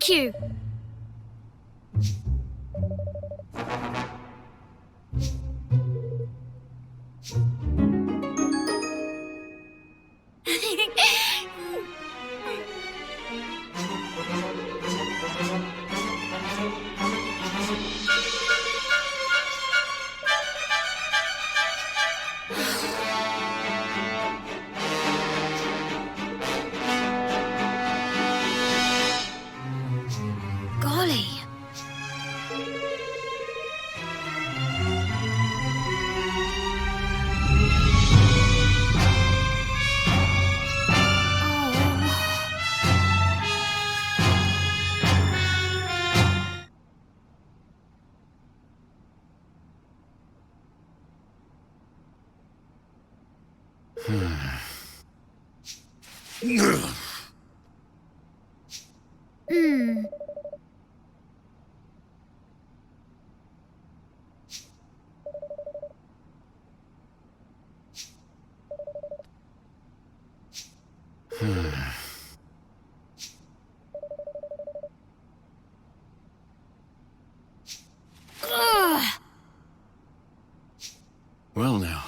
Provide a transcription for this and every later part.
Thank you. Golly. Well now.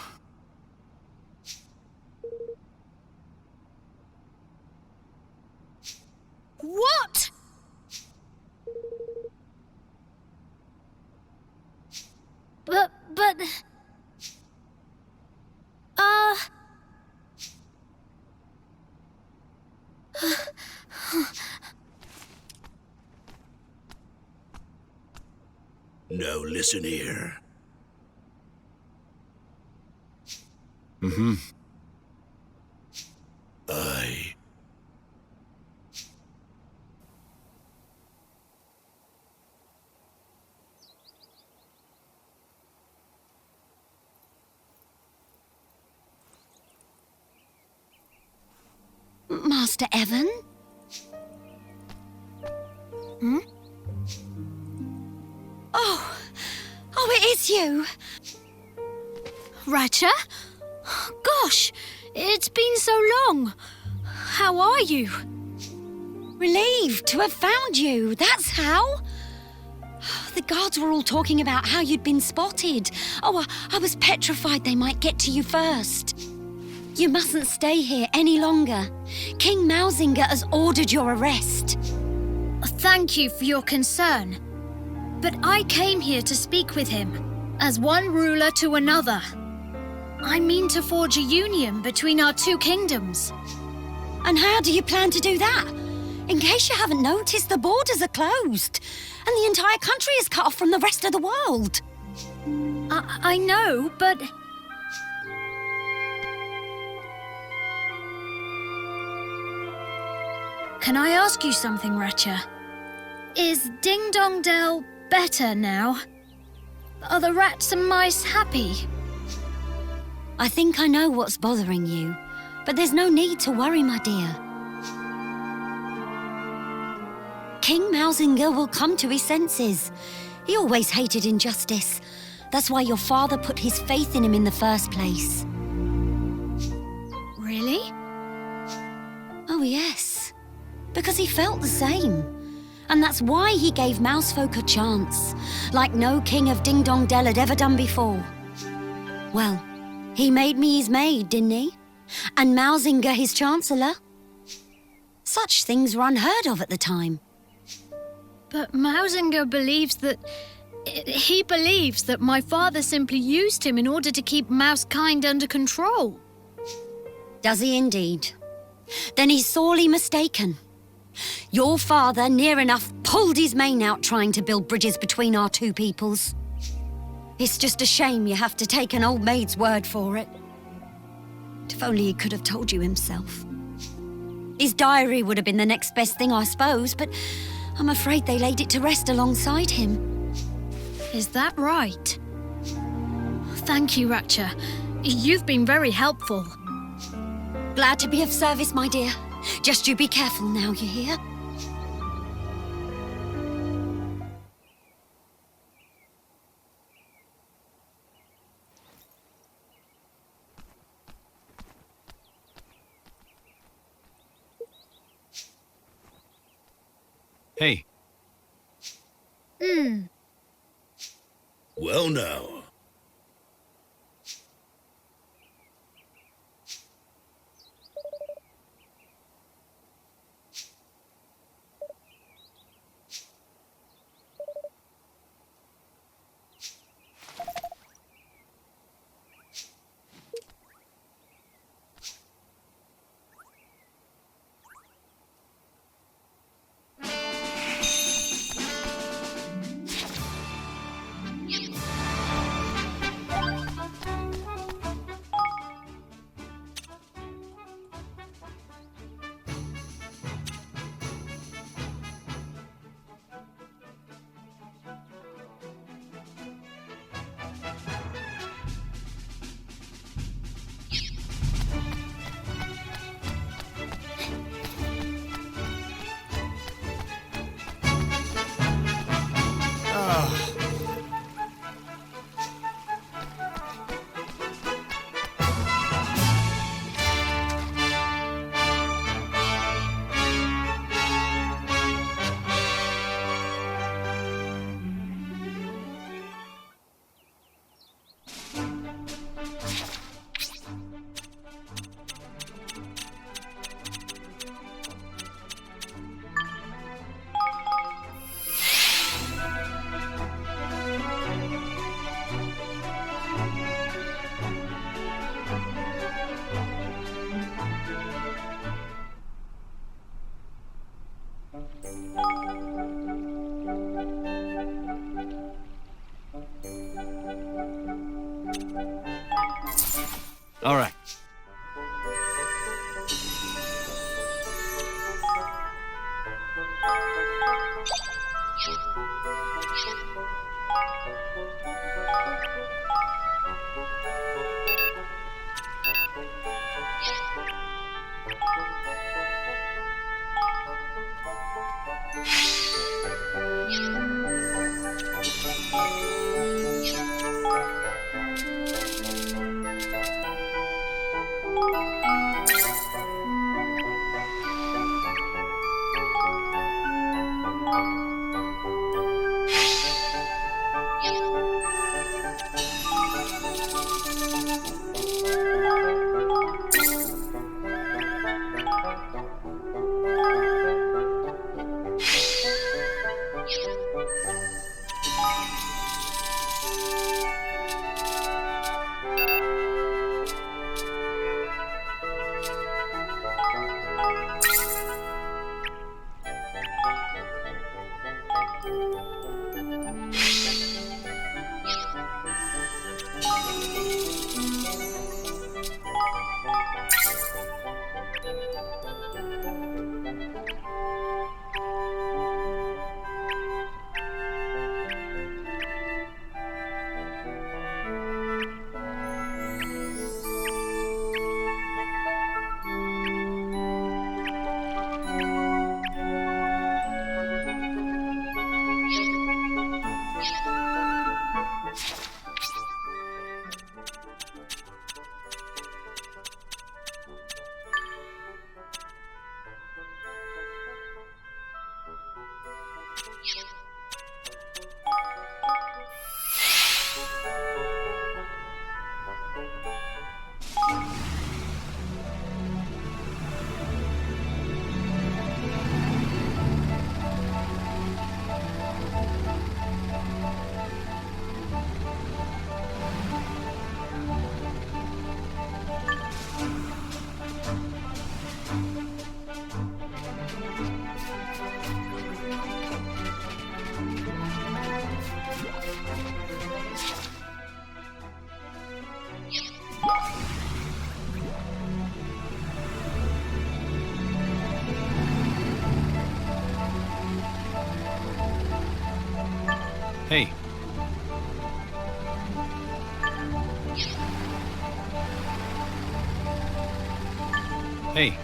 What? But... Now listen here. I... Master Evan? Oh, it is you. Ratcha? Gosh, it's been so long. How are you? Relieved to have found you, that's how. The guards were all talking about how you'd been spotted. Oh, I was petrified they might get to you first. You mustn't stay here any longer. King Mausinger has ordered your arrest. Thank you for your concern. But I came here to speak with him, as one ruler to another. I mean to forge a union between our two kingdoms. And how do you plan to do that? In case you haven't noticed, the borders are closed, and the entire country is cut off from the rest of the world. I know, but... Can I ask you something, Ratcha? Is Ding Dong Dell better now? Are the rats and mice happy? I think I know what's bothering you, but there's no need to worry, my dear. King Mausinger will come to his senses. He always hated injustice. That's why your father put his faith in him in the first place. Really? Oh, yes. Because he felt the same. And that's why he gave Mousefolk a chance, like no king of Ding Dong Dell had ever done before. Well, he made me his maid, didn't he? And Mausinger his chancellor. Such things were unheard of at the time. But Mausinger believes that... He believes that my father simply used him in order to keep Mousekind under control. Does he indeed? Then he's sorely mistaken. Your father, near enough, pulled his mane out trying to build bridges between our two peoples. It's just a shame you have to take an old maid's word for it. If only he could have told you himself. His diary would have been the next best thing, I suppose, but I'm afraid they laid it to rest alongside him. Is that right? Thank you, Ratcha. You've been very helpful. Glad to be of service, my dear. Just you be careful now, you hear? Hey, Well now. all right. Hey, hey.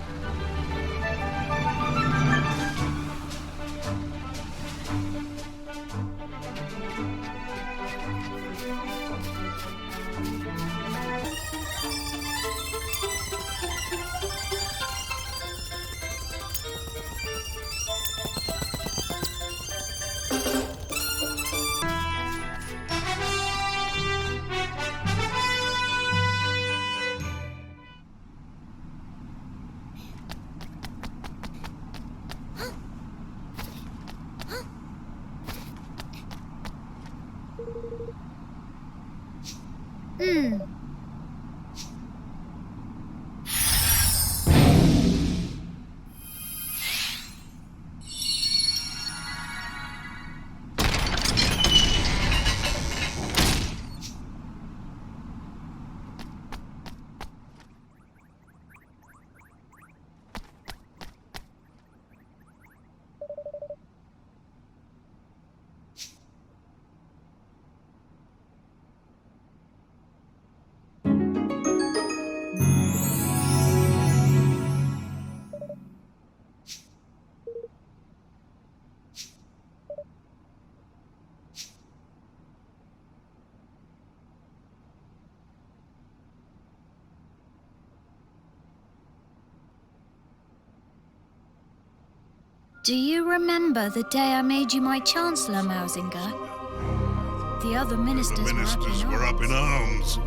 Do you remember the day I made you my Chancellor, Mausinger? The other ministers, The ministers were up in arms,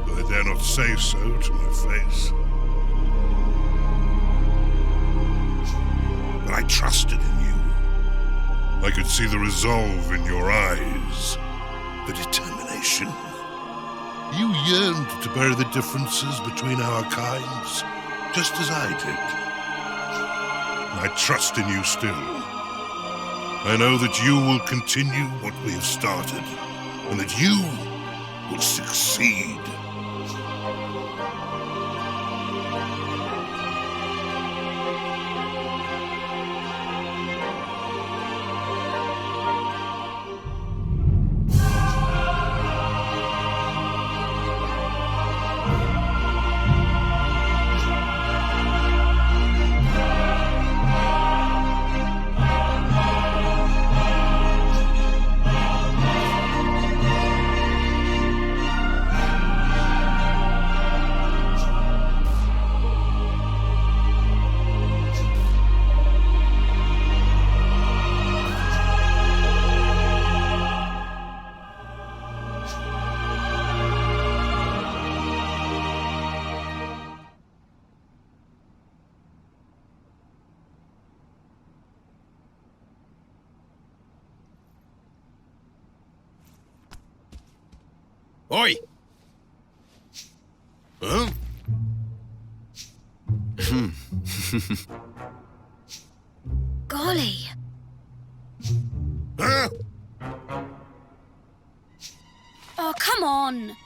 but they dare not say so to my face. But I trusted in you. I could see the resolve in your eyes, the determination. You yearned to bury the differences between our kinds, just as I did. I trust in you still. I know that you will continue what we have started, and that you will succeed. Oi! Huh? Golly. Huh? Oh, come on.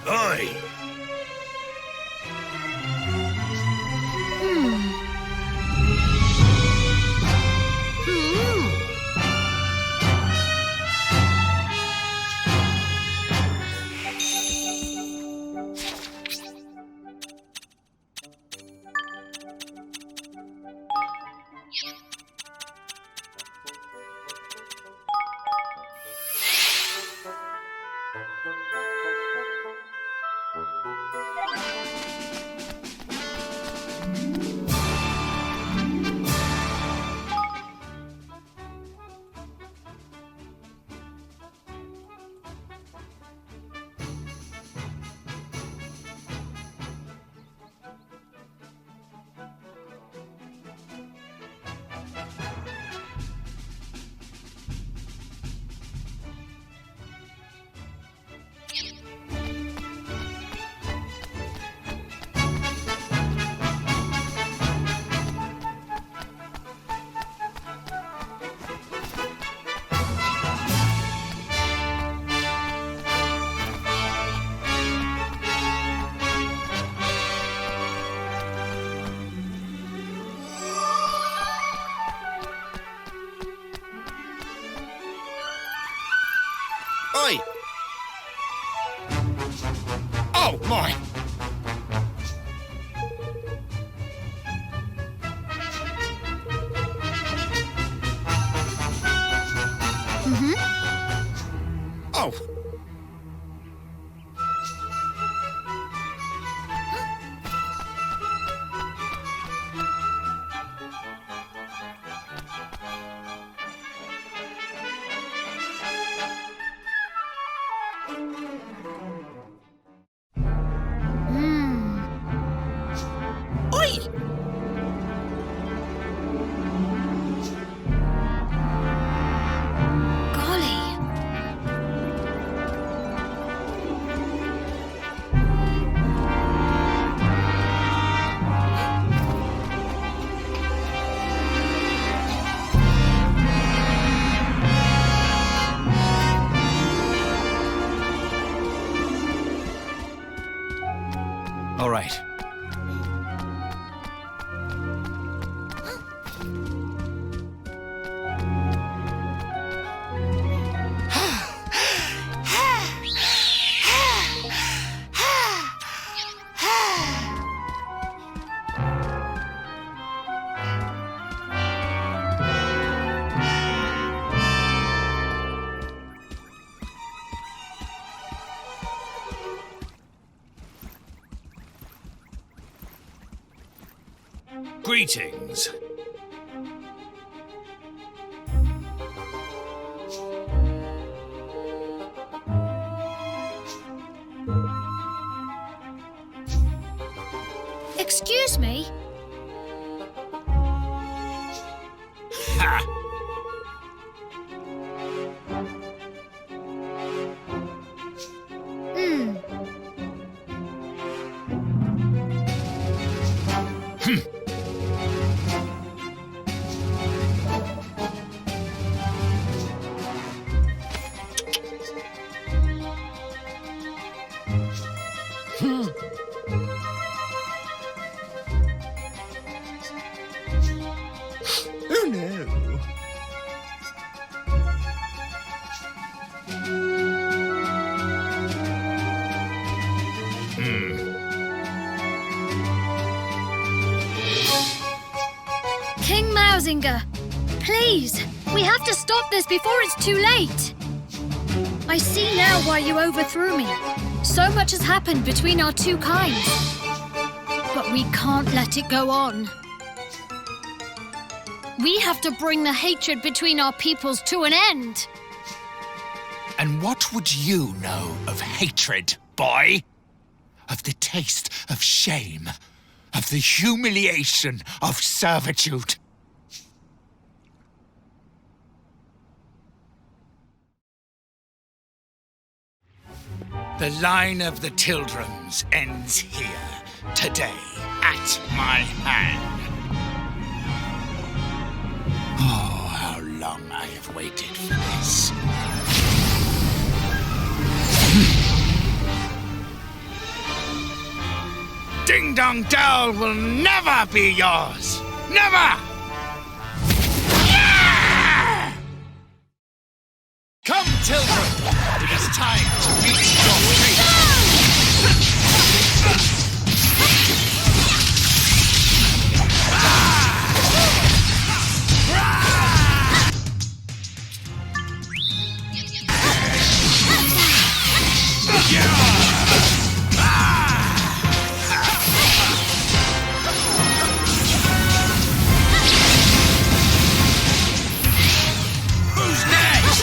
Aye. Oi! Oh, my! Oh! Oi! Golly. All right. Greetings. Excuse me? Ha! Oh no. King Mausinger, please, we have to stop this before it's too late. I see now why you overthrew me. So much has happened between our two kinds. But we can't let it go on. We have to bring the hatred between our peoples to an end. And what would you know of hatred, boy? Of the taste of shame, of the humiliation of servitude. The line of the Tildrams ends here, today, at my hand. Oh, how long I have waited for this. Ding Dong Dell will never be yours! Never! Yeah! Come, children! It is time to reach your fate! Who's next?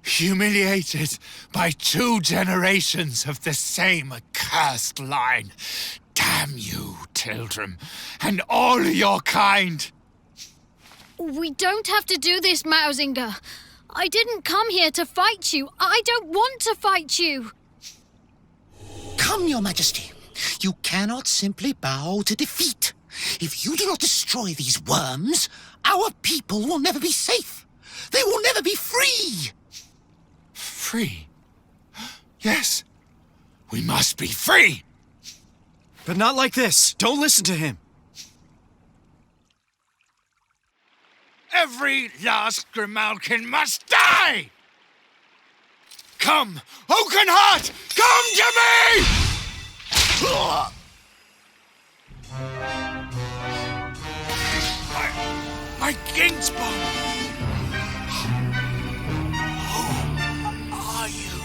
Humiliated by 2 generations of the same accursed line. Damn you, Tildrum, and all your kind! We don't have to do this, Mausinger. I didn't come here to fight you. I don't want to fight you. Come, Your Majesty. You cannot simply bow to defeat. If you do not destroy these worms, our people will never be safe. They will never be free. Free? Yes. We must be free. But not like this. Don't listen to him. Every last Grimalkin must die! Come, Oakenheart! Come to me! My Kingsbone! Who are you?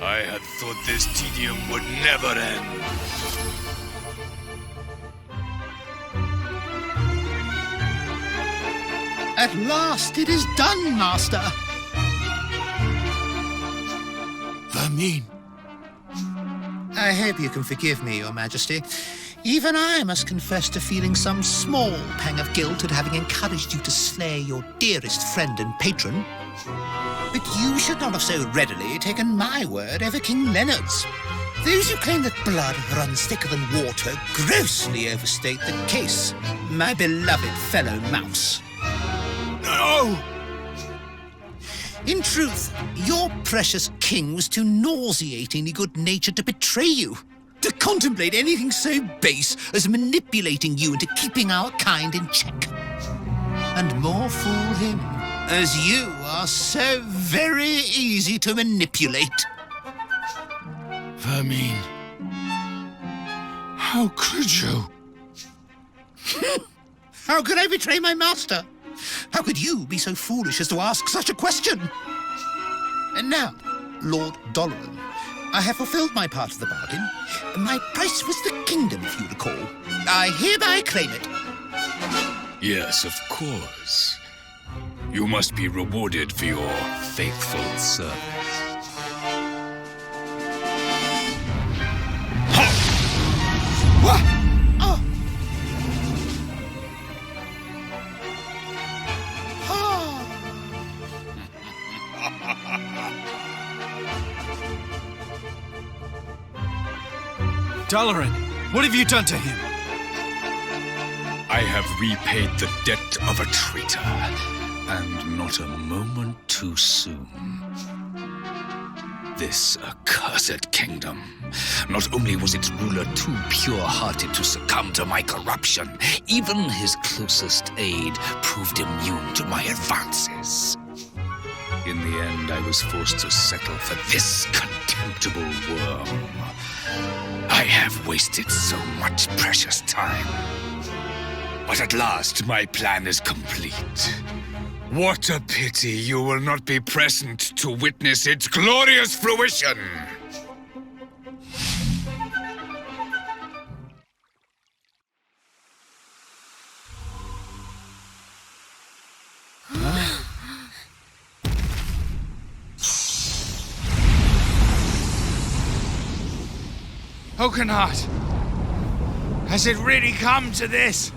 I had thought this tedium would never end. At last it is done, Master. Vermine. I hope you can forgive me, Your Majesty. Even I must confess to feeling some small pang of guilt at having encouraged you to slay your dearest friend and patron. But you should not have so readily taken my word over King Leonard's. Those who claim that blood runs thicker than water grossly overstate the case, my beloved fellow mouse. No! In truth, your precious king was too nauseatingly good-natured to betray you. To contemplate anything so base as manipulating you into keeping our kind in check. And more fool him, as you are so very easy to manipulate. Vermine. How could you? How could I betray my master? How could you be so foolish as to ask such a question? And now, Lord Doloran, I have fulfilled my part of the bargain. My price was the kingdom, if you recall. I hereby claim it. Yes, of course. You must be rewarded for your faithful service. Oh. Doloran, what have you done to him? I have repaid the debt of a traitor, and not a moment too soon. This accursed kingdom. Not only was its ruler too pure-hearted to succumb to my corruption, even his closest aide proved immune to my advances. In the end, I was forced to settle for this contemptible worm. I have wasted so much precious time. But at last, my plan is complete. What a pity you will not be present to witness its glorious fruition! Oakenheart! Has it really come to this?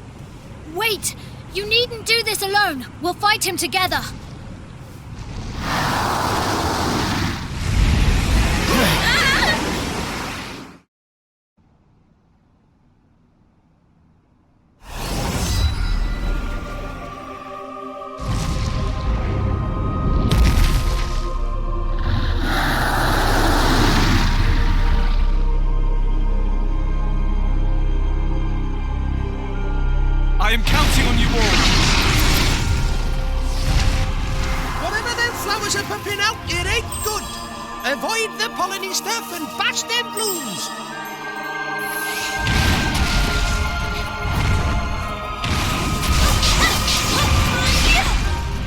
Wait! You needn't do this alone. We'll fight him together. I am counting on you all. Whatever them flowers are pumping out, it ain't good. Avoid the polleny stuff and bash them blooms.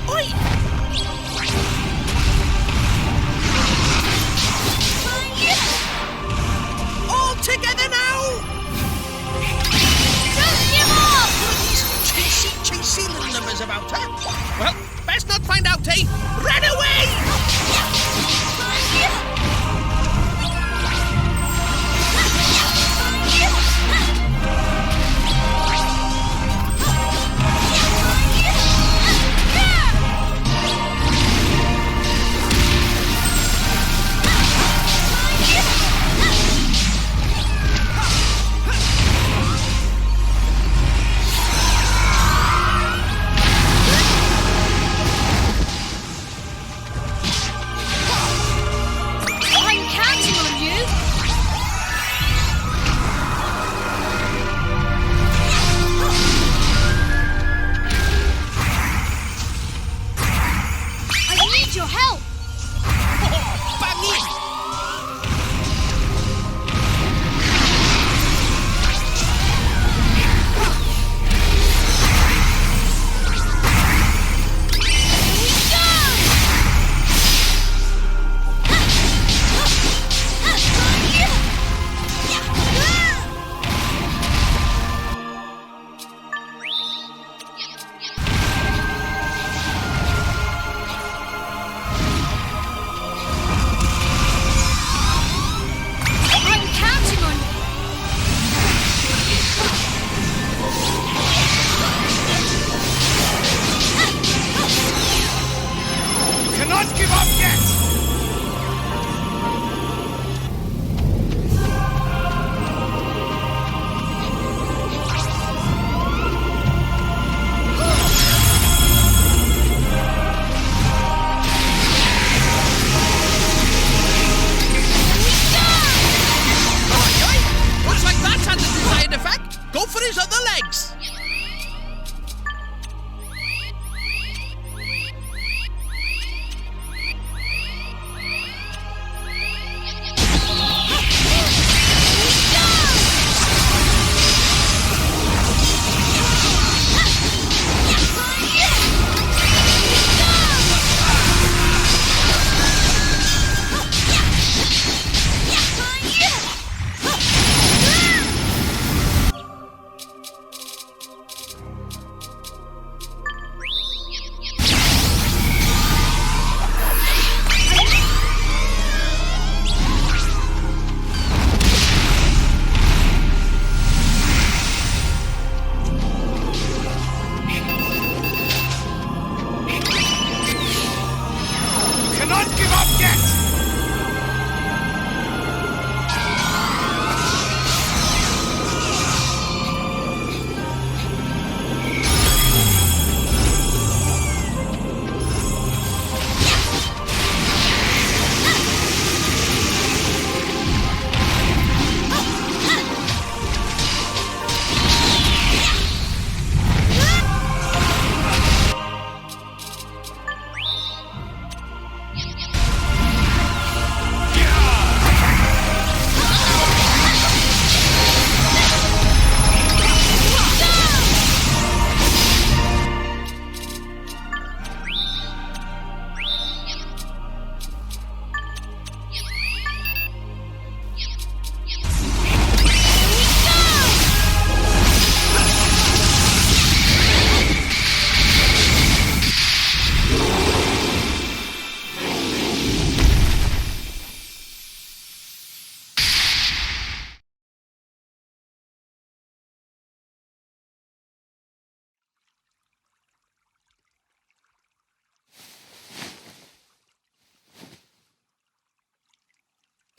Oi! All together now! Chasey little numbers about her. Well, best not find out, eh? Run away! need your help!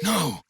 No!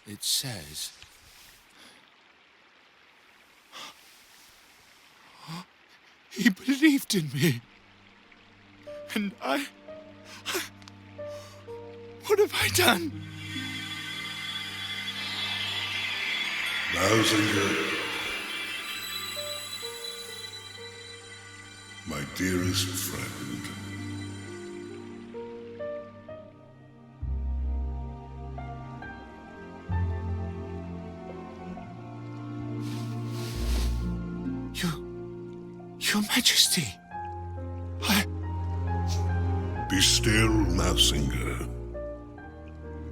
It says... He believed in me. And I... What have I done? Bowsinger, my dearest friend. Your Majesty, Be still, Mousinger.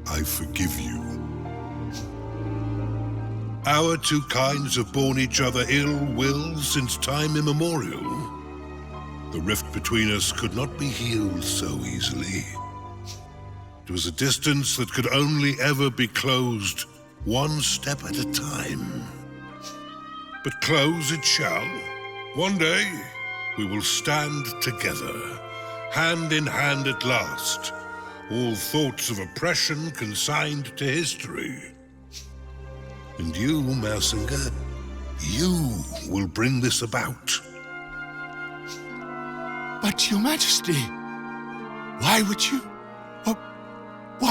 I forgive you. Our two kinds have borne each other ill will since time immemorial. The rift between us could not be healed so easily. It was a distance that could only ever be closed one step at a time. But close it shall. One day, we will stand together, hand in hand at last, all thoughts of oppression consigned to history. And you, Mausinger, you will bring this about. But, Your Majesty, why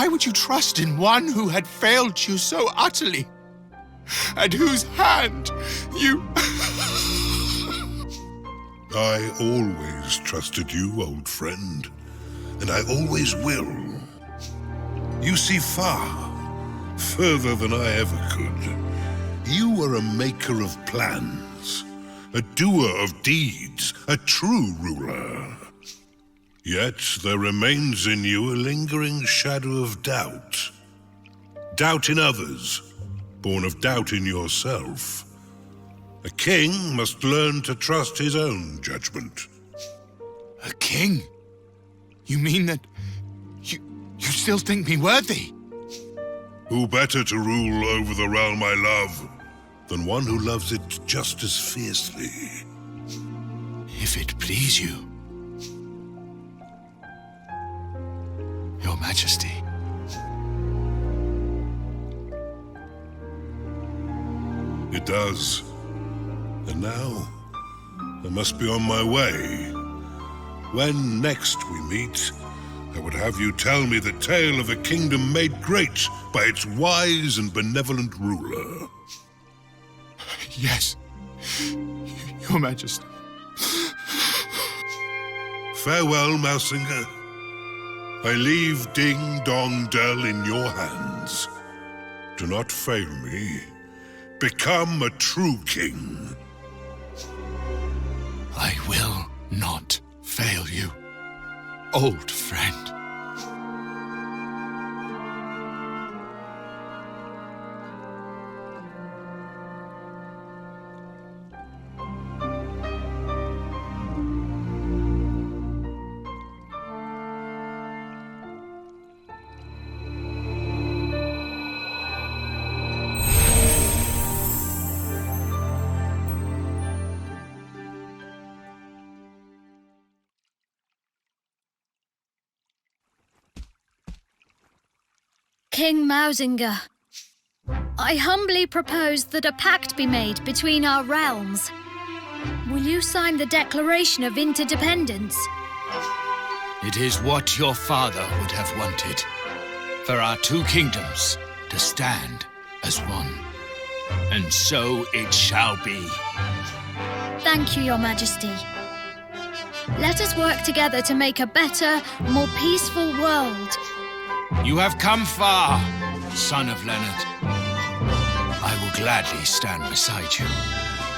would you trust in one who had failed you so utterly, and whose hand you... I always trusted you, old friend, and I always will. You see far, further than I ever could. You are a maker of plans, a doer of deeds, a true ruler. Yet there remains in you a lingering shadow of doubt. Doubt in others, born of doubt in yourself. A king must learn to trust his own judgment. A king? You mean that you still think me worthy? Who better to rule over the realm I love than one who loves it just as fiercely? If it please you, Your Majesty. It does. And now, I must be on my way. When next we meet, I would have you tell me the tale of a kingdom made great by its wise and benevolent ruler. Yes, Your Majesty. Farewell, Mausinger. I leave Ding Dong Dell in your hands. Do not fail me. Become a true king. I will not fail you, old friend. King Mausinger, I humbly propose that a pact be made between our realms. Will you sign the Declaration of Interdependence? It is what your father would have wanted, for our two kingdoms to stand as one. And so it shall be. Thank you, Your Majesty. Let us work together to make a better, more peaceful world. You have come far, son of Leonard. I will gladly stand beside you,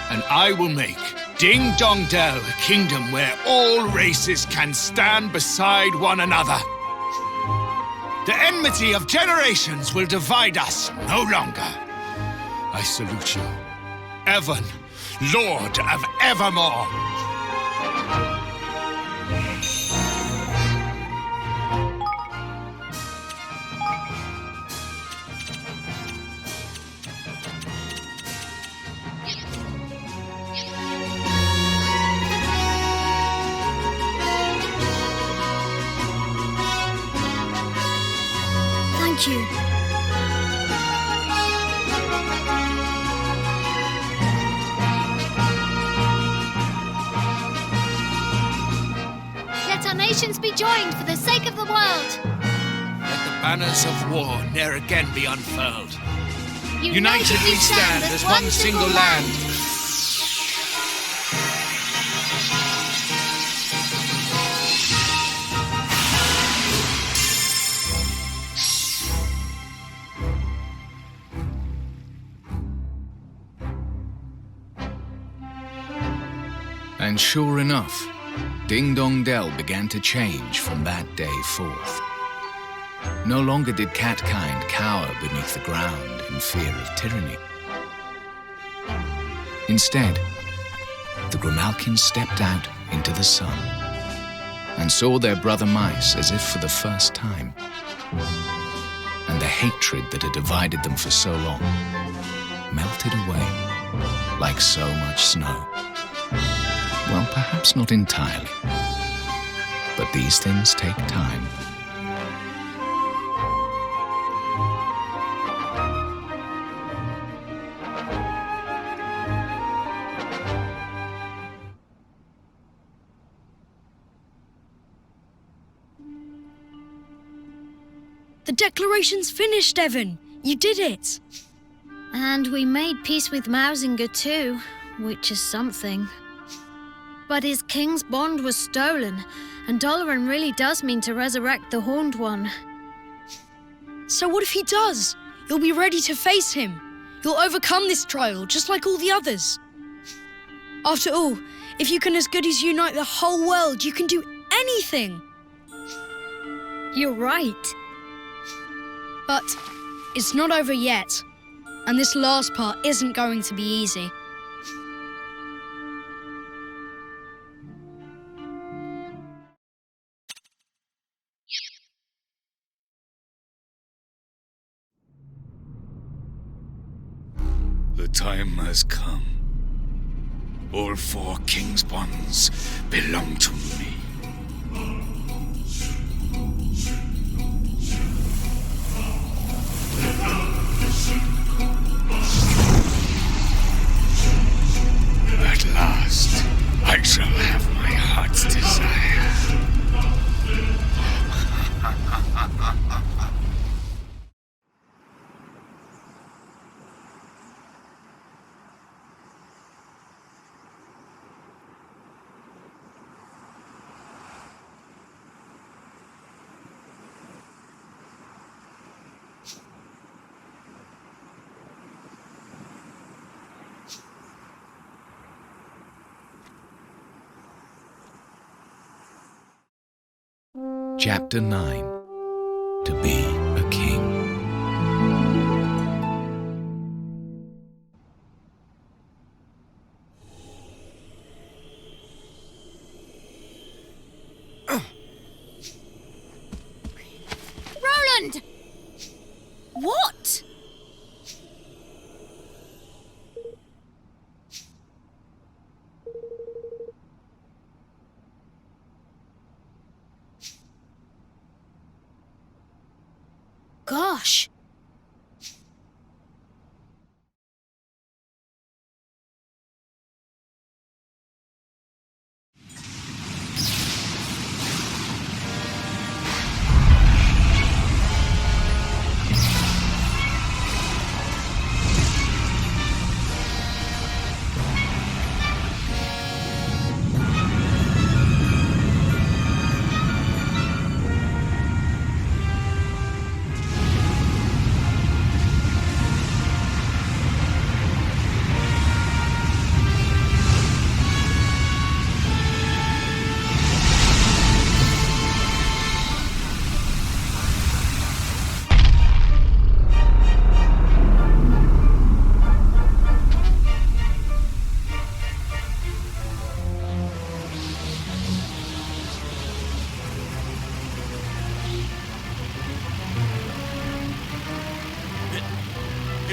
and I will make Ding Dong Dell a kingdom where all races can stand beside one another. The enmity of generations will divide us no longer. I salute you, Evan, Lord of Evermore. Thank you. Let our nations be joined for the sake of the world. Let the banners of war ne'er again be unfurled. United we stand as one single land. And sure enough, Ding Dong Dell began to change from that day forth. No longer did catkind cower beneath the ground in fear of tyranny. Instead, the Grimalkins stepped out into the sun and saw their brother mice as if for the first time. And the hatred that had divided them for so long melted away like so much snow. Well, perhaps not entirely. But these things take time. The declaration's finished, Evan. You did it. And we made peace with Mausinger too, which is something. But his king's bond was stolen, and Doloran really does mean to resurrect the Horned One. So what if he does? You'll be ready to face him. You'll overcome this trial, just like all the others. After all, if you can as good as unite the whole world, you can do anything. You're right. But it's not over yet. And this last part isn't going to be easy. The time has come. All 4 king's bonds belong to me. At last, I shall have my heart's desire. Chapter 9. To be a king. Roland! What? Gosh.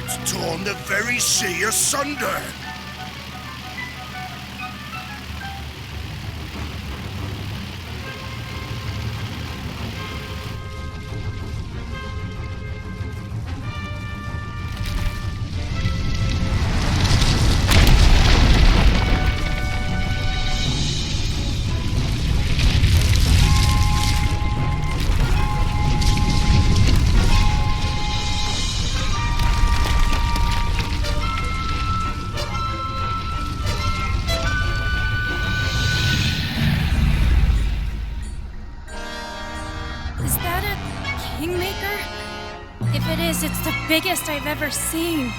It's torn the very sea asunder. It's the biggest I've ever seen.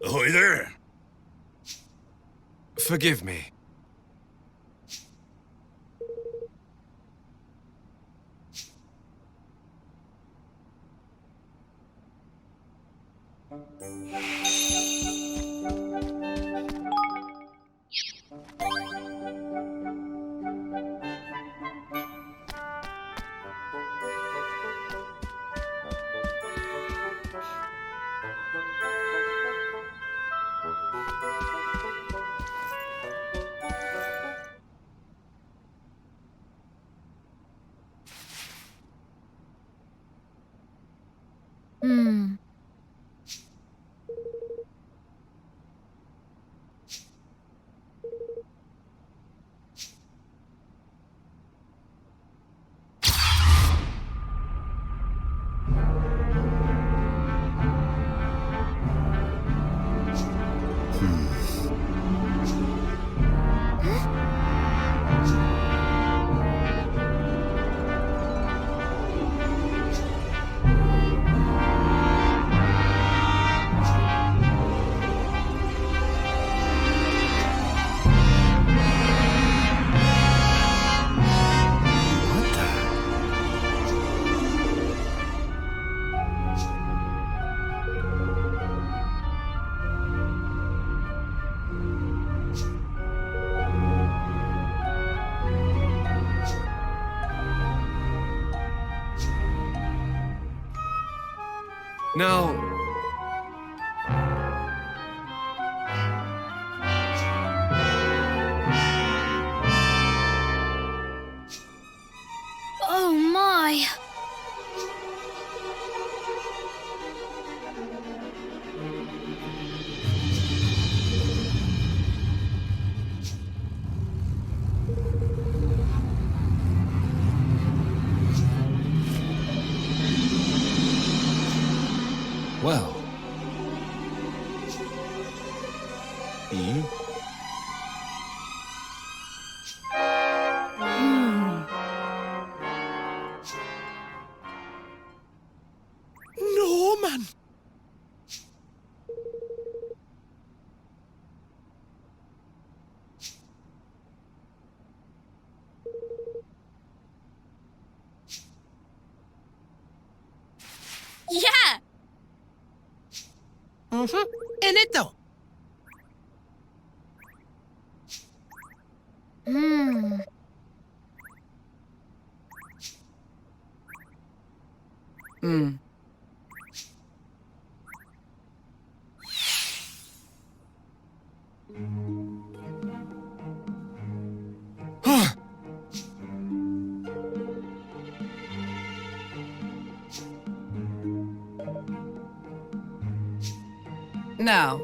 Ahoy there! Forgive me. Hmm. Now, Oh my! well. Hmm? Norman! Yeah! In it though. Hmm. Hmm. Now,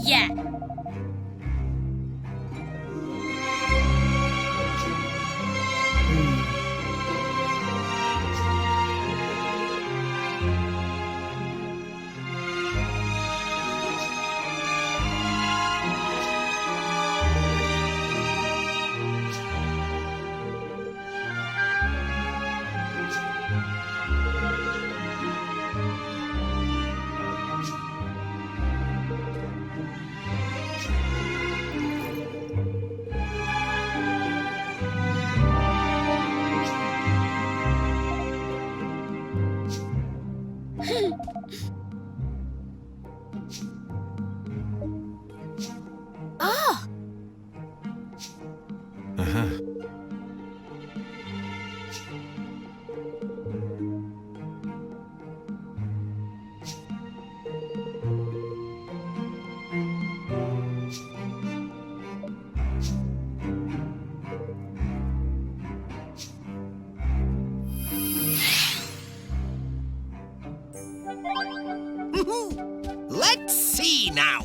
Yeah. Oh, Let's see now.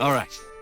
All right.